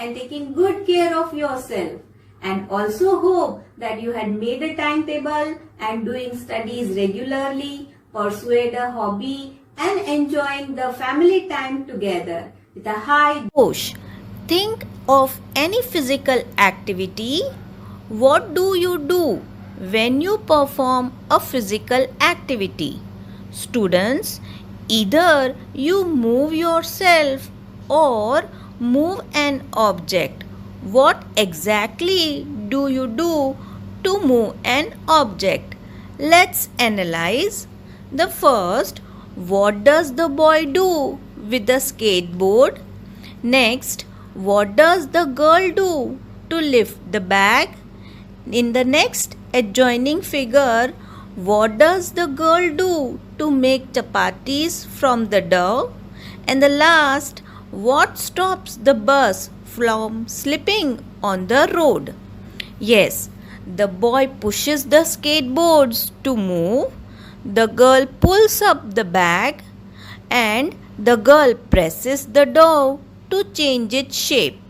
and taking good care of yourself. And also hope that you had made a timetable and doing studies regularly, pursued a hobby and enjoying the family time together with a high Josh, think of any physical activity. What do you do when you perform a physical activity? Students, either you move yourself or move an object. What exactly do you do to move an object? Let's analyze. The first, what does the boy do with the skateboard? Next, what does the girl do to lift the bag? In the next adjoining figure, what does the girl do to make chapatis from the dough? And the last, what stops the bus from slipping on the road? Yes, the boy pushes the skateboards to move, the girl pulls up the bag, and the girl presses the dough to change its shape.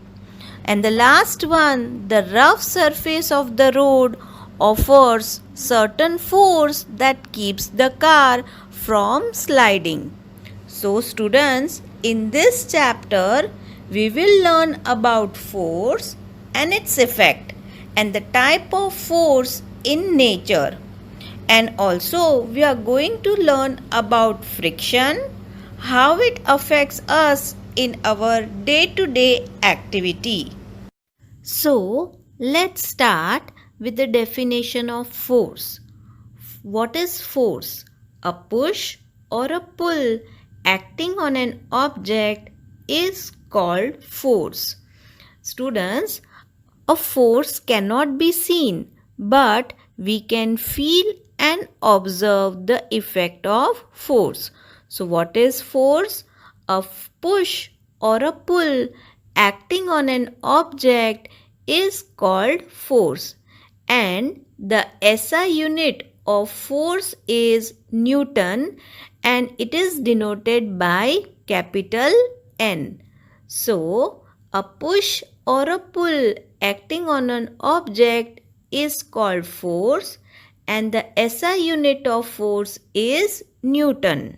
And the last one, the rough surface of the road offers certain force that keeps the car from sliding. So students, in this chapter, we will learn about force and its effect and the type of force in nature. And also we are going to learn about friction, how it affects us in our day-to-day activity. So, let's start with the definition of force. What is force? A push or a pull acting on an object is called force. Students, a force cannot be seen, but we can feel and observe the effect of force. So, what is force? A push or a pull acting on an object is called force, and the SI unit of force is Newton and it is denoted by capital N. So, a push or a pull acting on an object is called force and the SI unit of force is Newton.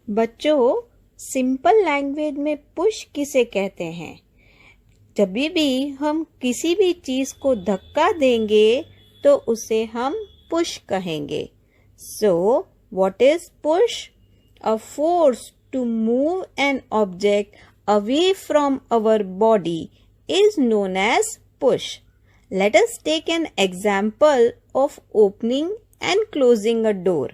बच्चों, simple language में push किसे कहते हैं? जब भी हम किसी भी चीज को धक्का देंगे तो उसे हम पुश कहेंगे. So, what is push? A force to move an object away from our body is known as push. Let us take an example of opening and closing a door.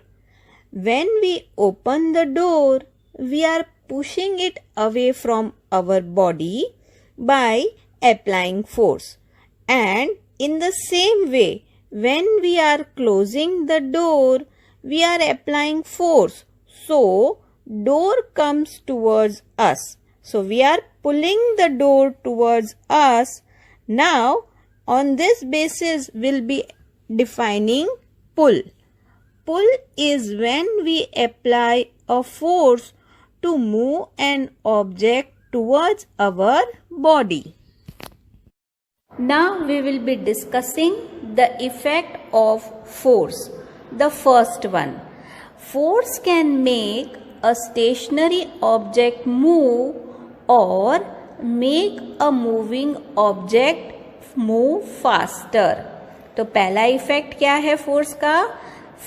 When we open the door, we are pushing it away from our body by applying force. And in the same way, when we are closing the door, we are applying force. So, door comes towards us. So, we are pulling the door towards us. Now, on this basis, we'll be defining pull. Pull is when we apply a force to move an object towards our body. Now we will be discussing the effect of force. The first one, force can make a stationary object move or make a moving object move faster. तो पहला effect क्या है force का?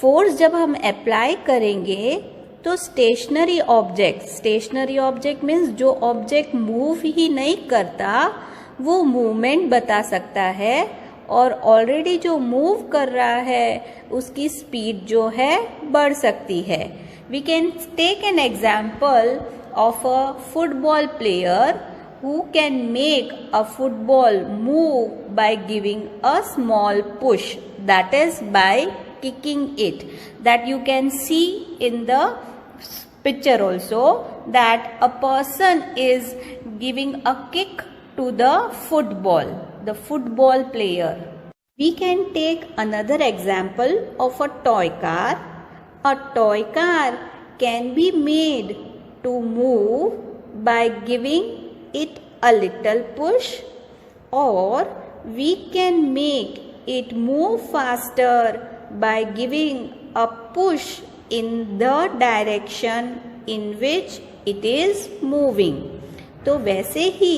Force जब हम apply करेंगे तो stationery object means जो ऑब्जेक्ट मूव ही नहीं करता वो मूवमेंट बता सकता है और ऑलरेडी जो मूव कर रहा है उसकी स्पीड जो है बढ़ सकती है. We can take an example of a football player who can make a football move by giving a small push, that is by kicking it. That you can see in the picture also, that a person is giving a kick to the football player. We can take another example of a toy car. A toy car can be made to move by giving it a little push, or we can make it move faster by giving a push in the direction in which it is moving. तो वैसे ही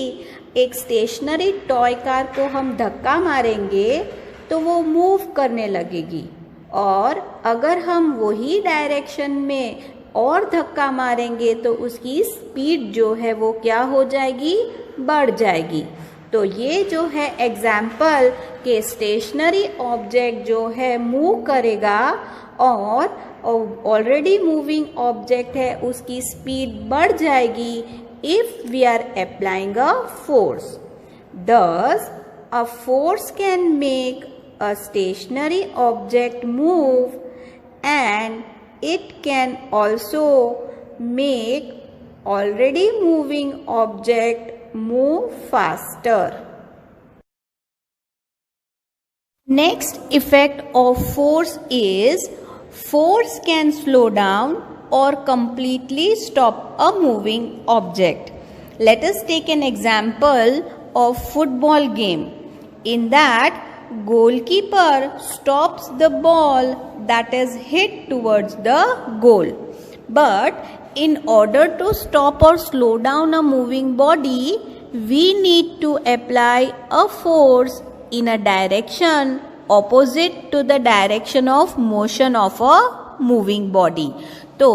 एक stationery toy car को हम धक्का मारेंगे तो वो move करने लगेगी, और अगर हम वही डायरेक्शन में और धक्का मारेंगे तो उसकी स्पीड जो है वो क्या हो जाएगी, बढ़ जाएगी. तो ये जो है एग्जाम्पल कि स्टेशनरी ऑब्जेक्ट जो है मूव करेगा और ऑलरेडी मूविंग ऑब्जेक्ट है उसकी स्पीड बढ़ जाएगी if we are applying a force. Thus, a force can make a stationary object move, and it can also make already moving object move faster. Next effect of force is force can slow down or completely stop a moving object. Let us take an example of football game. In that, goalkeeper stops the ball that is hit towards the goal. But in order to stop or slow down a moving body, we need to apply a force in a direction opposite to the direction of motion of a moving body. तो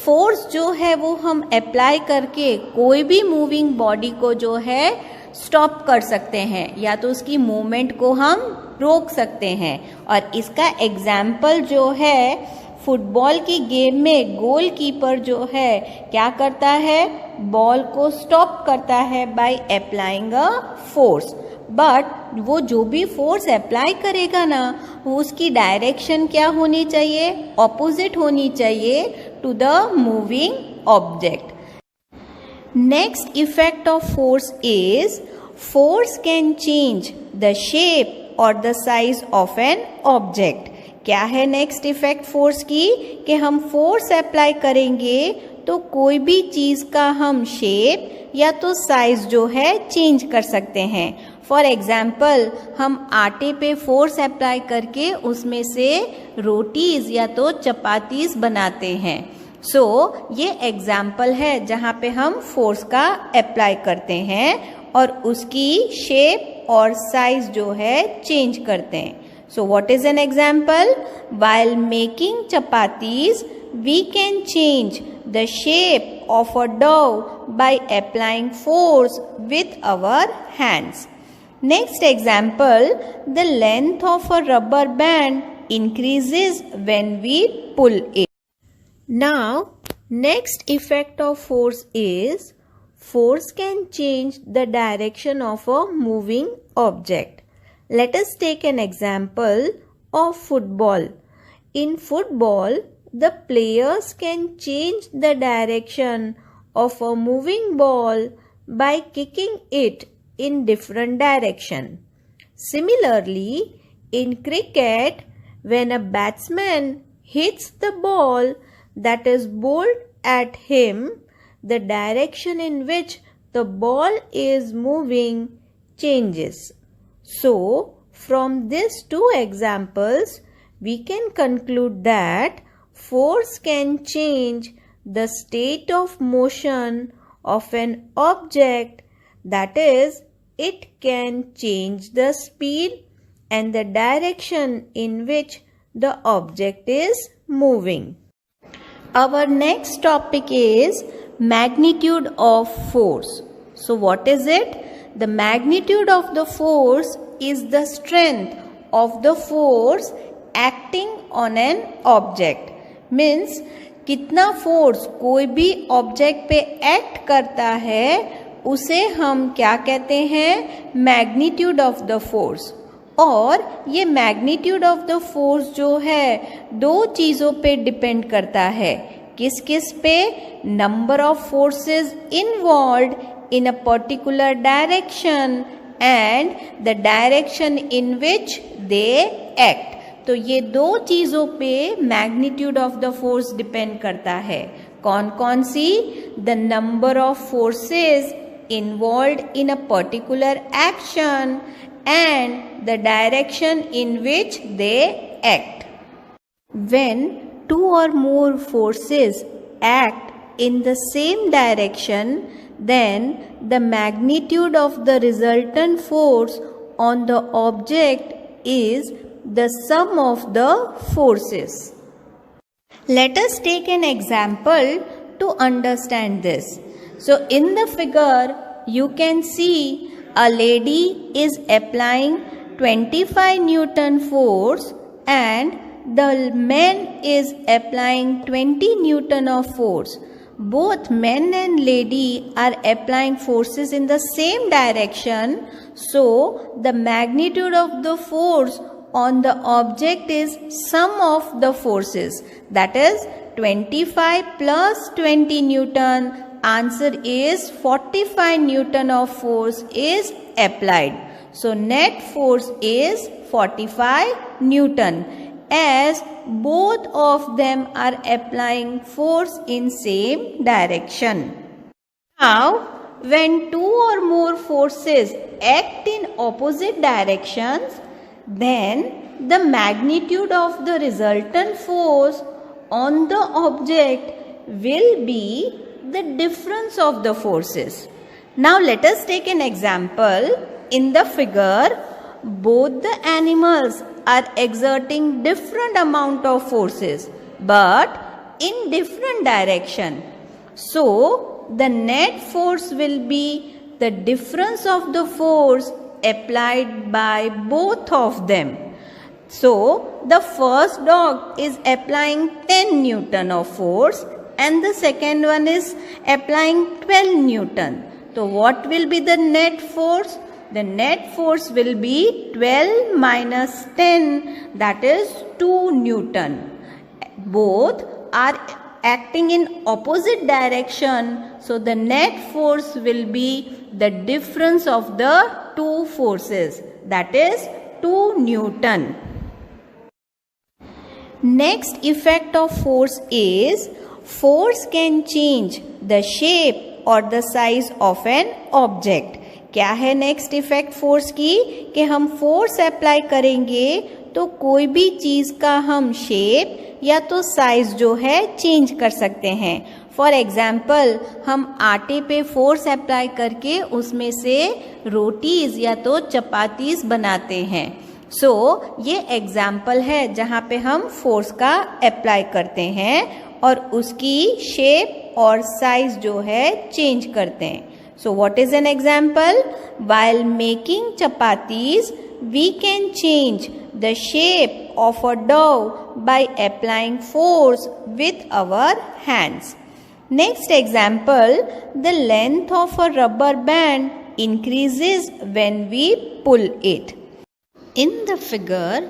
force जो है वो हम apply करके कोई भी moving body को जो है स्टॉप कर सकते हैं, या तो उसकी मूवमेंट को हम रोक सकते हैं. और इसका एग्जाम्पल जो है फुटबॉल की गेम में गोलकीपर जो है क्या करता है, बॉल को स्टॉप करता है by applying a force. But वो जो भी फोर्स अप्लाई करेगा ना, वो उसकी डायरेक्शन क्या होनी चाहिए, ऑपोजिट होनी चाहिए to the moving object. Next effect of force is force can change the shape और the size of an object. क्या है नेक्स्ट इफेक्ट फोर्स की, कि हम फोर्स अप्लाई करेंगे तो कोई भी चीज का हम शेप या तो साइज जो है चेंज कर सकते हैं. फॉर एग्जाम्पल, हम आटे पे फोर्स अप्लाई करके उसमें से रोटीज या तो चपातीस बनाते हैं. ये एग्जाम्पल है जहाँ पे हम फोर्स का अप्लाई करते हैं और उसकी शेप और साइज जो है चेंज करते हैं. What is an example? While making chapatis, we can change the shape of a dough by applying force with our hands. Next example, the length of a rubber band increases when we pull it. Now, next effect of force is force can change the direction of a moving object. Let us take an example of football. In football, the players can change the direction of a moving ball by kicking it in different direction. Similarly, in cricket, when a batsman hits the ball that is bowled at him, the direction in which the ball is moving changes. From these two examples, we can conclude that force can change the state of motion of an object, that is, it can change the speed and the direction in which the object is moving. Our next topic is magnitude of force. What is it? The magnitude of the force is the strength of the force acting on an object. Means कितना force कोई भी object पे act करता है उसे हम क्या कहते हैं, मैग्नीट्यूड ऑफ द फोर्स. और ये मैग्नीट्यूड ऑफ द फोर्स जो है दो चीज़ों पे डिपेंड करता है. किस किस पे? Number of forces involved in a particular direction and the direction in which they act. तो ये दो चीज़ों पे magnitude of the force depend करता है. कौन कौन सी? The number of forces involved in a particular action and the direction in which they act. When two or more forces act in the same direction, then the magnitude of the resultant force on the object is the sum of the forces. Let us take an example to understand this. So in the figure, you can see a lady is applying 25 Newton force and the man is applying 20 Newton of force. Both men and lady are applying forces in the same direction, so the magnitude of the force on the object is sum of the forces, that is 25 plus 20 Newton. Answer is 45 Newton of force is applied. So net force is 45 Newton, as both of them are applying force in same direction. Now, when two or more forces act in opposite directions, then the magnitude of the resultant force on the object will be the difference of the forces. Now let us take an example. In the figure, both the animals are exerting different amount of forces but in different direction. So the net force will be the difference of the force applied by both of them. So the first dog is applying 10 Newton of force and the second one is applying 12 Newton. So what will be the net force? The net force will be 12 minus 10, that is 2 Newton. Both are acting in opposite direction, so the net force will be the difference of the two forces, that is 2 Newton. Next effect of force is force can change the shape or the size of an object. क्या है next effect force की कि हम force apply करेंगे तो कोई भी चीज़ का हम शेप या तो साइज जो है चेंज कर सकते हैं. फॉर एग्जाम्पल हम आटे पे फोर्स अप्लाई करके उसमें से रोटीज या तो चपातीस बनाते हैं. सो ये एग्जाम्पल है जहाँ पे हम फोर्स का अप्लाई करते हैं और उसकी शेप और साइज जो है चेंज करते हैं. So what is an example? While making chapatis, we can change the shape of a dough by applying force with our hands. Next example, the length of a rubber band increases when we pull it. In the figure,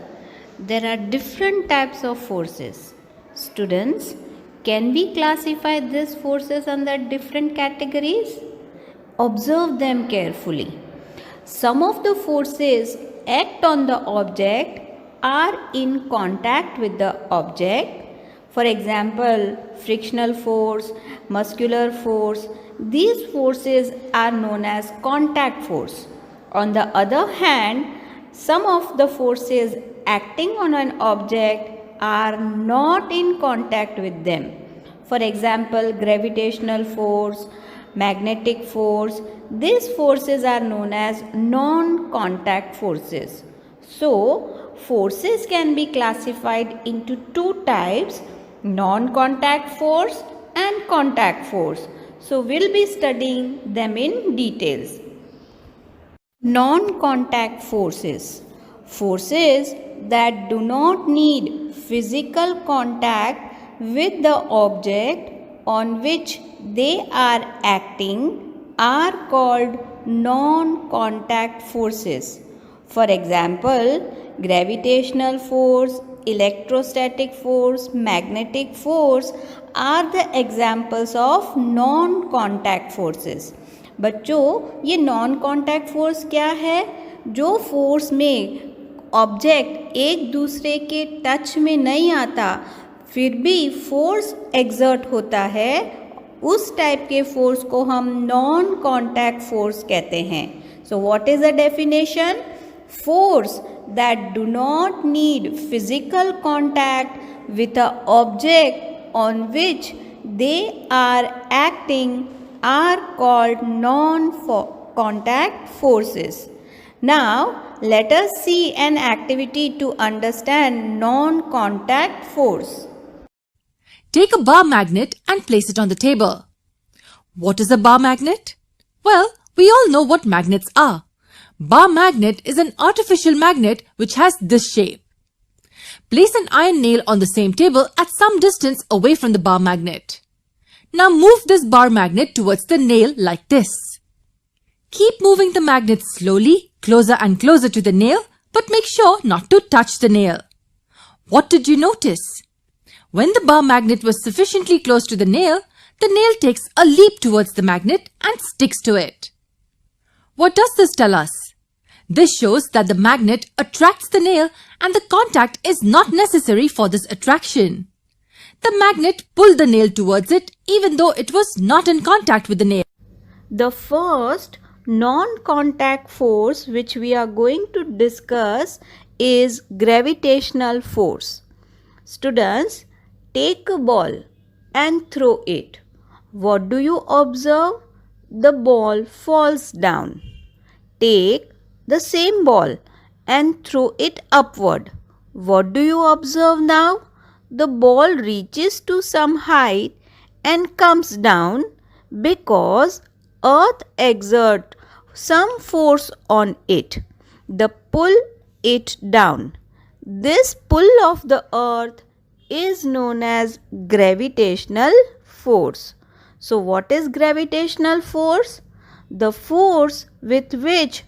there are different types of forces. Students, can we classify these forces under different categories? Observe them carefully. Some of the forces act on the object are in contact with the object. For example, frictional force, muscular force. These forces are known as contact force. On the other hand, some of the forces acting on an object are not in contact with them. For example, gravitational force, magnetic force. These forces are known as non-contact forces. So, forces can be classified into two types, non-contact force and contact force. So, we'll be studying them in details. Non-contact forces. Forces that do not need physical contact with the object on which they are acting are called non-contact forces. For example, gravitational force, electrostatic force, magnetic force are the examples of non-contact forces. बच्चों, ये non-contact force क्या है? जो force में object एक दूसरे के touch में नहीं आता फिर भी फोर्स एक्सर्ट होता है, उस टाइप के फोर्स को हम नॉन कॉन्टैक्ट फोर्स कहते हैं. So what is the definition? Force that do not need physical contact with an object on which they are acting are called non-contact forces. Now let us see an activity to understand non-contact force. Take a bar magnet and place it on the table. What is a bar magnet? Well, we all know what magnets are. Bar magnet is an artificial magnet which has this shape. Place an iron nail on the same table at some distance away from the bar magnet. Now move this bar magnet towards the nail like this. Keep moving the magnet slowly, closer and closer to the nail, but make sure not to touch the nail. What did you notice? When the bar magnet was sufficiently close to the nail takes a leap towards the magnet and sticks to it. What does this tell us? This shows that the magnet attracts the nail and the contact is not necessary for this attraction. The magnet pulled the nail towards it even though it was not in contact with the nail. The first non-contact force which we are going to discuss is gravitational force. Students, take a ball and throw it. What do you observe? The ball falls down. Take the same ball and throw it upward. What do you observe now? The ball reaches to some height and comes down because earth exerts some force on it. The pull it down. This pull of the earth is known as gravitational force. So what is gravitational force? The force with which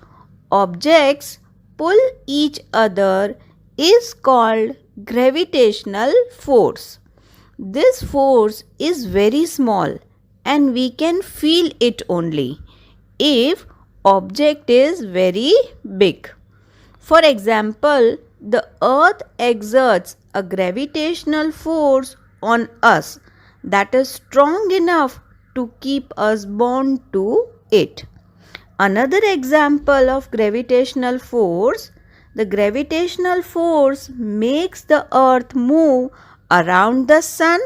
objects pull each other is called gravitational force. This force is very small and we can feel it only if object is very big. For example, the earth exerts a gravitational force on us that is strong enough to keep us bound to it. Another example of gravitational force, the gravitational force makes the earth move around the sun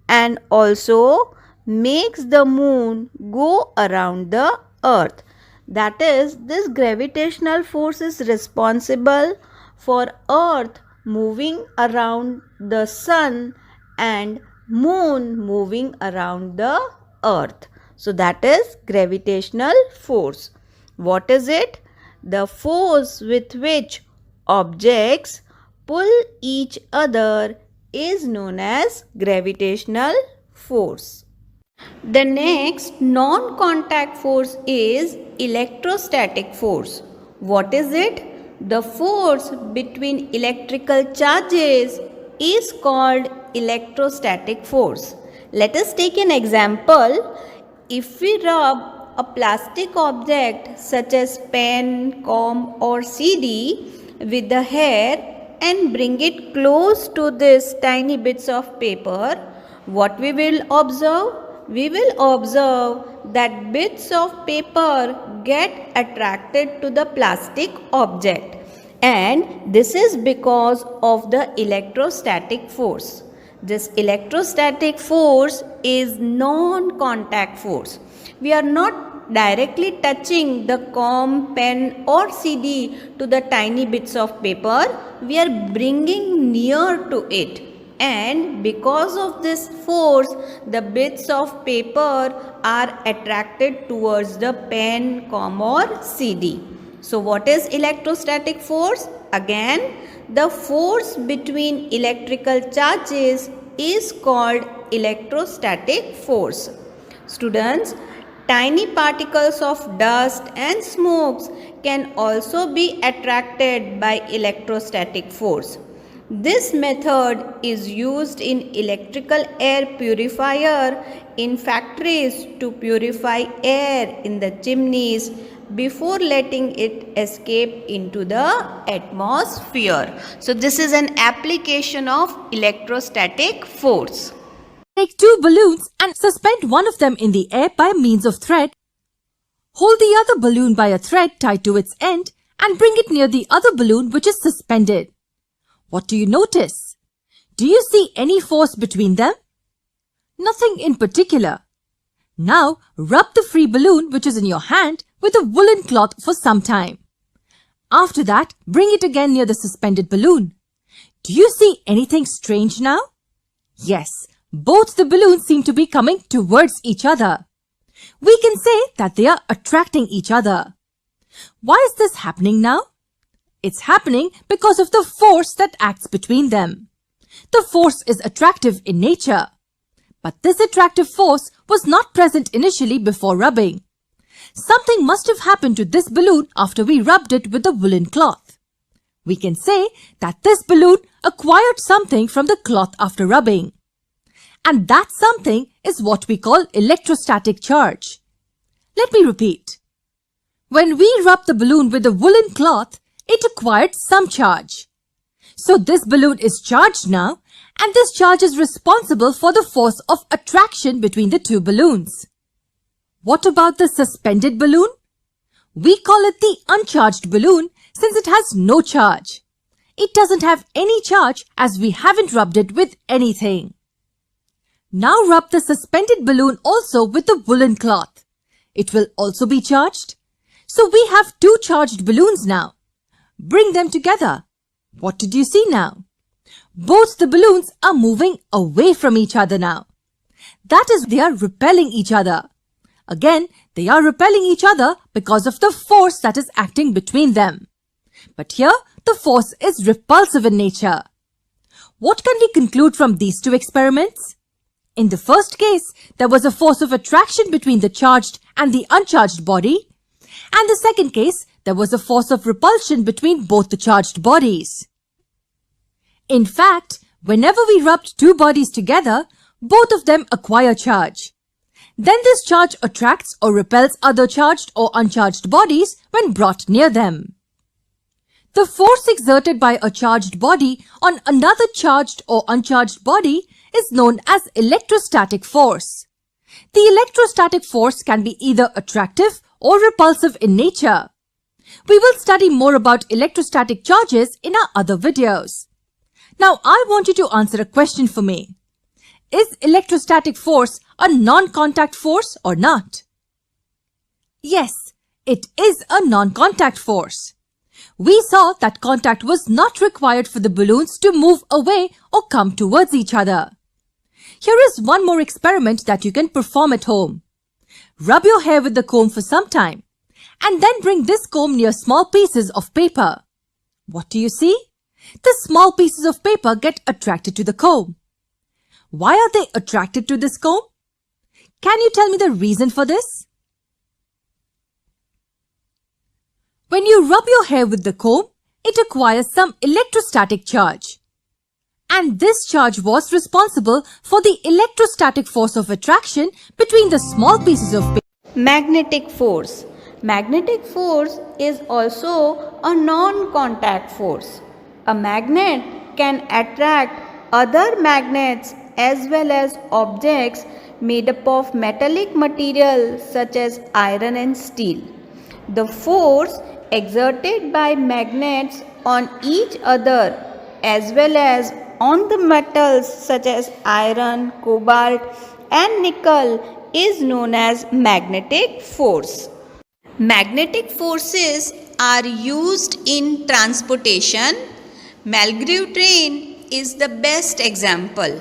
and also makes the moon go around the earth. That is, this gravitational force is responsible for earth moving around the sun and moon moving around the earth. So that is gravitational force. What is it? The force with which objects pull each other is known as gravitational force. The next non-contact force is electrostatic force. What is it? The force between electrical charges is called electrostatic force. Let us take an example. If we rub a plastic object such as pen, comb or CD with the hair and bring it close to these tiny bits of paper, what we will observe? We will observe that bits of paper get attracted to the plastic object, and this is because of the electrostatic force. This electrostatic force is non-contact force. We are not directly touching the comb, pen or CD to the tiny bits of paper. We are bringing near to it, and because of this force, the bits of paper are attracted towards the pen, comb or CD. So what is electrostatic force? Again, the force between electrical charges is called electrostatic force. Students, tiny particles of dust and smokes can also be attracted by electrostatic force. This method is used in electrical air purifier in factories to purify air in the chimneys before letting it escape into the atmosphere. So this is an application of electrostatic force. Take two balloons and suspend one of them in the air by means of thread. Hold the other balloon by a thread tied to its end and bring it near the other balloon which is suspended. What do you notice? Do you see any force between them? Nothing in particular. Now rub the free balloon which is in your hand with a woolen cloth for some time. After that, bring it again near the suspended balloon. Do you see anything strange now? Yes, both the balloons seem to be coming towards each other. We can say that they are attracting each other. Why is this happening now? It's happening because of the force that acts between them. The force is attractive in nature. But this attractive force was not present initially before rubbing. Something must have happened to this balloon after we rubbed it with the woolen cloth. We can say that this balloon acquired something from the cloth after rubbing. And that something is what we call electrostatic charge. Let me repeat. When we rubbed the balloon with the woolen cloth, it acquired some charge. So this balloon is charged now, and this charge is responsible for the force of attraction between the two balloons. What about the suspended balloon? We call it the uncharged balloon since it has no charge. It doesn't have any charge as we haven't rubbed it with anything. Now rub the suspended balloon also with the woolen cloth. It will also be charged. So we have two charged balloons now. Bring them together. What did you see now? Both the balloons are moving away from each other now. That is, they are repelling each other. Again, they are repelling each other because of the force that is acting between them. But here, the force is repulsive in nature. What can we conclude from these two experiments? In the first case, there was a force of attraction between the charged and the uncharged body. And the second case, there was a force of repulsion between both the charged bodies. In fact, whenever we rubbed two bodies together, both of them acquire charge. Then this charge attracts or repels other charged or uncharged bodies when brought near them. The force exerted by a charged body on another charged or uncharged body is known as electrostatic force. The electrostatic force can be either attractive or repulsive in nature. We will study more about electrostatic charges in our other videos. Now I want you to answer a question for me. Is electrostatic force a non-contact force or not? Yes, it is a non-contact force. We saw that contact was not required for the balloons to move away or come towards each other. Here is one more experiment that you can perform at home. Rub your hair with the comb for some time and then bring this comb near small pieces of paper. What do you see? The small pieces of paper get attracted to the comb. Why are they attracted to this comb? Can you tell me the reason for this? When you rub your hair with the comb, it acquires some electrostatic charge. And this charge was responsible for the electrostatic force of attraction between the small pieces of paper. Magnetic force. Magnetic force is also a non-contact force. A magnet can attract other magnets as well as objects made up of metallic material such as iron and steel. The force exerted by magnets on each other as well as on the metals such as iron, cobalt and nickel is known as magnetic force. Magnetic forces are used in transportation. Malgrew train is the best example.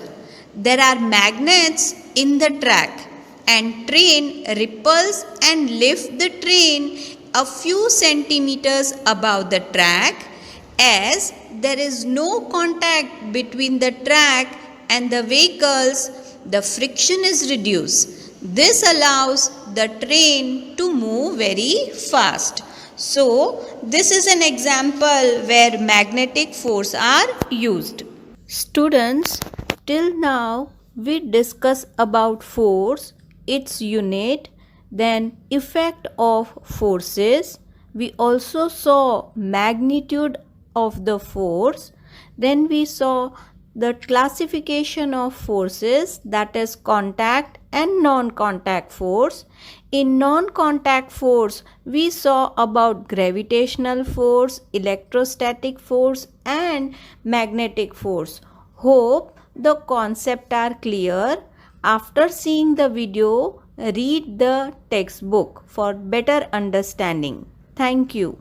There are magnets in the track and train repels and lifts the train a few centimeters above the track. As there is no contact between the track and the vehicles, the friction is reduced. This allows the train to move very fast. So, this is an example where magnetic force are used. Students, till now we discuss about force, its unit, then effect of forces. We also saw magnitude of the force. Then we saw the classification of forces, that is contact and non-contact force. In non-contact force, we saw about gravitational force, electrostatic force and magnetic force. Hope the concepts are clear. After seeing the video, read the textbook for better understanding. Thank you.